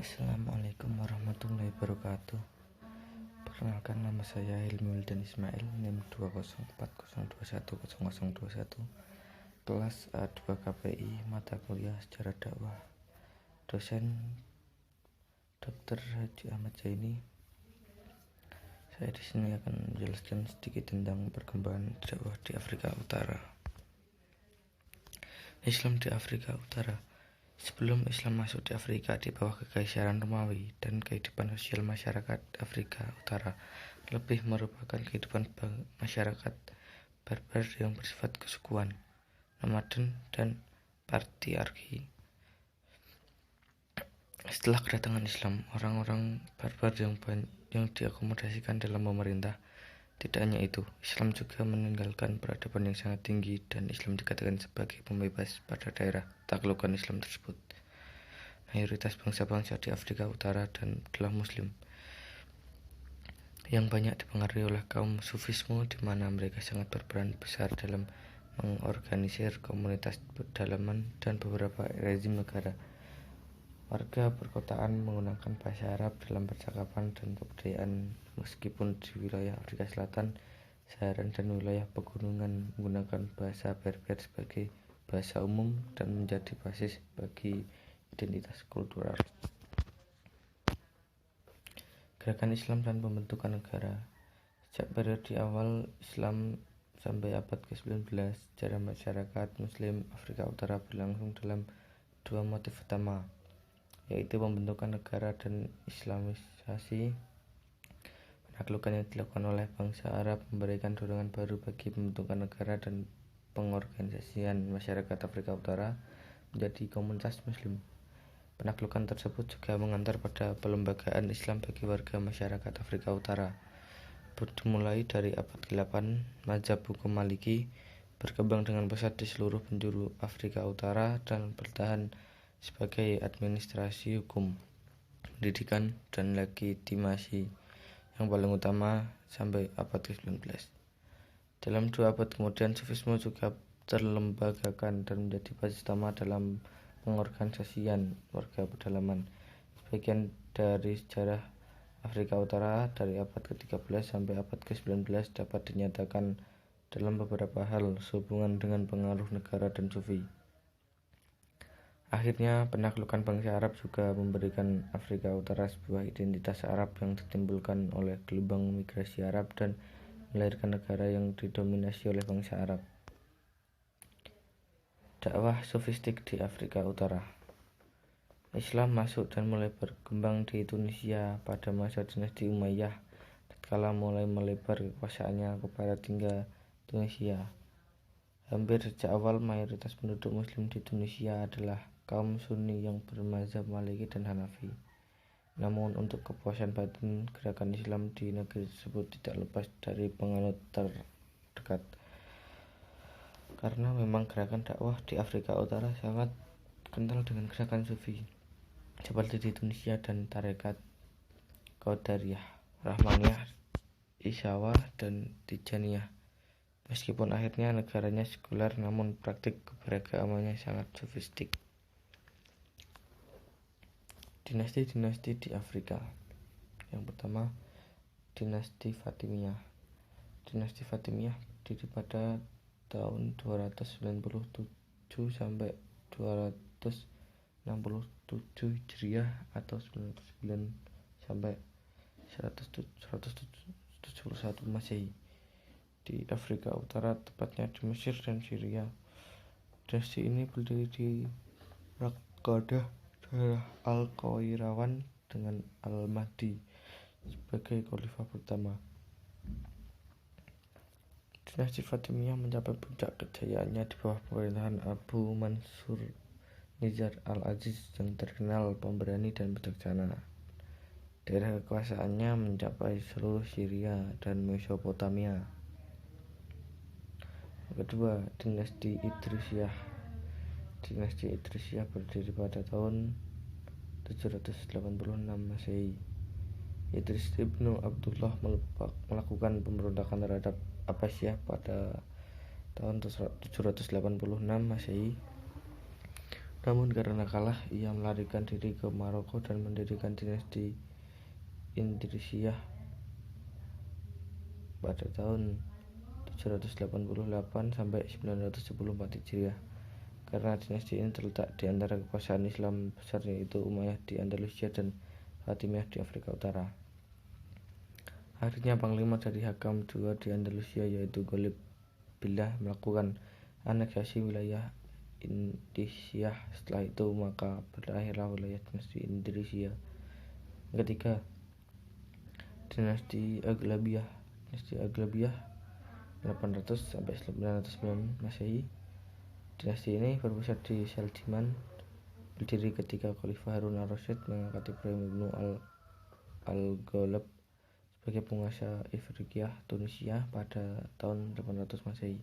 Assalamualaikum warahmatullahi wabarakatuh. Perkenalkan, nama saya Hilmi Wildan Ismail, NIM 20402100021, kelas A2 KPI, mata kuliah Sejarah Dakwah. Dosen Dr. Haji Ahmad Zaini. Saya di sini akan menjelaskan sedikit tentang perkembangan dakwah di Afrika Utara. Islam di Afrika Utara. Sebelum Islam masuk di Afrika di bawah kekaisaran Romawi, dan kehidupan sosial masyarakat Afrika Utara lebih merupakan kehidupan masyarakat barbar yang bersifat kesukuan, nomaden, dan patriarki. Setelah kedatangan Islam, orang-orang barbar yang diakomodasikan dalam pemerintah. Tidak hanya itu, Islam juga meninggalkan peradaban yang sangat tinggi, dan Islam dikatakan sebagai pembebas pada daerah taklukan Islam tersebut. Mayoritas bangsa-bangsa di Afrika Utara adalah Muslim, yang banyak dipengaruhi oleh kaum Sufisme, di mana mereka sangat berperan besar dalam mengorganisir komunitas pedalaman dan beberapa rezim negara. Warga perkotaan menggunakan bahasa Arab dalam percakapan dan kebudayaan, meskipun di wilayah Afrika Selatan, Saharan, dan wilayah pegunungan menggunakan bahasa Berber sebagai bahasa umum dan menjadi basis bagi identitas kultural. Gerakan Islam dan pembentukan negara. Sejak periode awal Islam sampai abad ke-19, sejarah masyarakat Muslim Afrika Utara berlangsung dalam dua motif utama, yaitu pembentukan negara dan Islamisasi. Penaklukan yang dilakukan oleh bangsa Arab memberikan dorongan baru bagi pembentukan negara dan pengorganisasian masyarakat Afrika Utara menjadi komunitas Muslim. Penaklukan tersebut juga mengantar pada pelembagaan Islam bagi warga masyarakat Afrika Utara. Dimulai dari abad ke-8, mazhab hukum Maliki berkembang dengan pesat di seluruh penjuru Afrika Utara dan bertahan sebagai administrasi hukum, pendidikan, dan legitimasi yang paling utama sampai abad ke-19. Dalam 2 abad kemudian, Sufisme juga terlembagakan dan menjadi basis utama dalam pengorganisasian warga pedalaman. Sebagian dari sejarah Afrika Utara dari abad ke-13 sampai abad ke-19 dapat dinyatakan dalam beberapa hal sehubungan dengan pengaruh negara dan sufi. Akhirnya, penaklukan bangsa Arab juga memberikan Afrika Utara sebuah identitas Arab yang ditimbulkan oleh gelombang migrasi Arab dan melahirkan negara yang didominasi oleh bangsa Arab. Dakwah sufistik di Afrika Utara. Islam masuk dan mulai berkembang di Tunisia pada masa dinasti Umayyah, tatkala mulai melebar kekuasaannya ke barat hingga Tunisia. Hampir sejak awal, mayoritas penduduk Muslim di Tunisia adalah kaum Sunni yang bermazhab Maliki dan Hanafi. Namun untuk kepuasan batin, gerakan Islam di negeri tersebut tidak lepas dari penganut terdekat, karena memang gerakan dakwah di Afrika Utara sangat kental dengan gerakan Sufi, seperti di Tunisia dan tarekat Qadariyah, Rahmaniyah, Isawah, dan Tijaniyah. Meskipun akhirnya negaranya sekuler, namun praktik keberagamannya sangat sofistik. Dinasti-dinasti di Afrika. Yang pertama, dinasti Fatimiyah. Dinasti Fatimiyah berdiri pada tahun 297 sampai 267 Hijriah atau 99 sampai 171 Masehi di Afrika Utara, tepatnya di Mesir dan Syria. Dinasti ini berdiri di Raqadah, daerah Al-Qairawan, dengan Al-Mahdi sebagai khalifah pertama. Dinasti Fatimiyah mencapai puncak kejayaannya di bawah pemerintahan Abu Mansur Nizar al-Aziz yang terkenal pemberani dan bijaksana. Daerah kekuasaannya mencapai seluruh Syria dan Mesopotamia. Kedua, dinasti Idrisiyah. Dinasti Idrisiyah berdiri pada tahun 786 Masehi. Idris ibnu Abdullah melakukan pemberontakan terhadap Abbasiyah pada tahun 786 Masehi. Namun karena kalah, ia melarikan diri ke Maroko dan mendirikan dinasti Idrisiyah pada tahun 788 sampai 914 Hijriah. Karena dinasti ini terletak di antara kekuasaan Islam besar yaitu Umayyah di Andalusia dan Fatimiyah di Afrika Utara. Akhirnya panglima dari Hakam II di Andalusia yaitu Ghalib Billah melakukan aneksasi wilayah Indisiyah. Setelah itu maka berakhirlah wilayah dinasti Idrisiyah. Yang ketiga, dinasti Aghlabiyah. Dinasti Aghlabiyah 800 sampai 909 Masehi. Dinasti ini berpusat di Seljiman, berdiri ketika Khalifah Harun al-Rasyid mengangkat Ibrahim ibnu al-Ghalib sebagai penguasa Ifriqiyah Tunisia pada tahun 800 Masehi.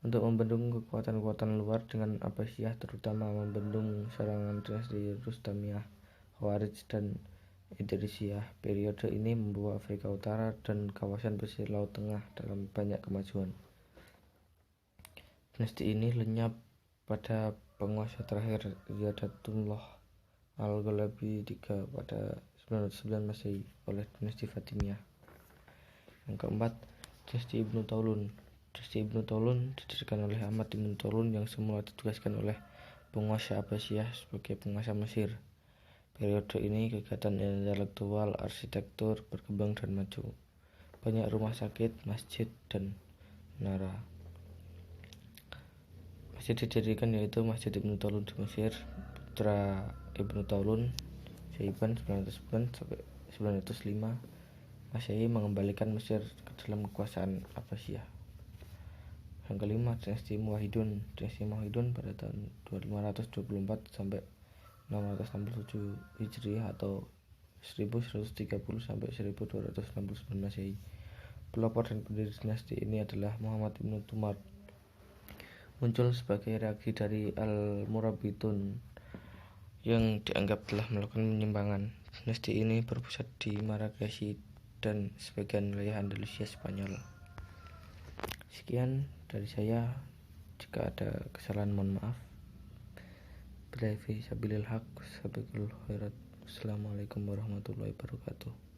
Untuk membendung kekuatan-kekuatan luar dengan Abbasiyah, terutama membendung serangan dinasti Rustamiyah, Khawarij, dan Idrisiyah, periode ini membawa Afrika Utara dan kawasan pesisir Laut Tengah dalam banyak kemajuan. Dinasti ini lenyap pada penguasa terakhir Ziyadatullah al-Ghalabi III pada 909 Masehi oleh dinasti Fatimiyah. Yang keempat, dinasti Ibnu Taulun. Dinasti Ibnu Taulun didirikan oleh Ahmad Ibnu Taulun yang semula ditugaskan oleh penguasa Abbasiyah sebagai penguasa Mesir. Periode ini kegiatan intelektual, arsitektur berkembang dan maju. Banyak rumah sakit, masjid, dan menara. Masjid didirikan yaitu Masjid Ibnu Taulun di Mesir. Putra Ibnu Taulun, Syaiban 909 sampai 905 Masehi mengembalikan Mesir ke dalam kekuasaan Abbasiyah. Yang kelima, dinasti Muwahhidun. Dinasti Muwahhidun pada tahun 2524 sampai 667 Hijriah atau 1130 sampai 1269 Masehi. Pelopor dan pendiri dinasti ini adalah Muhammad ibnu Tumar. Muncul sebagai reaksi dari Al-Murabitun yang dianggap telah melakukan penyimpangan. Dinasti ini berpusat di Marrakesh dan sebagian wilayah Andalusia Spanyol. Sekian dari saya. Jika ada kesalahan mohon maaf. Billahi fi sabilil haq, sabiqul khairat. Assalamualaikum warahmatullahi wabarakatuh.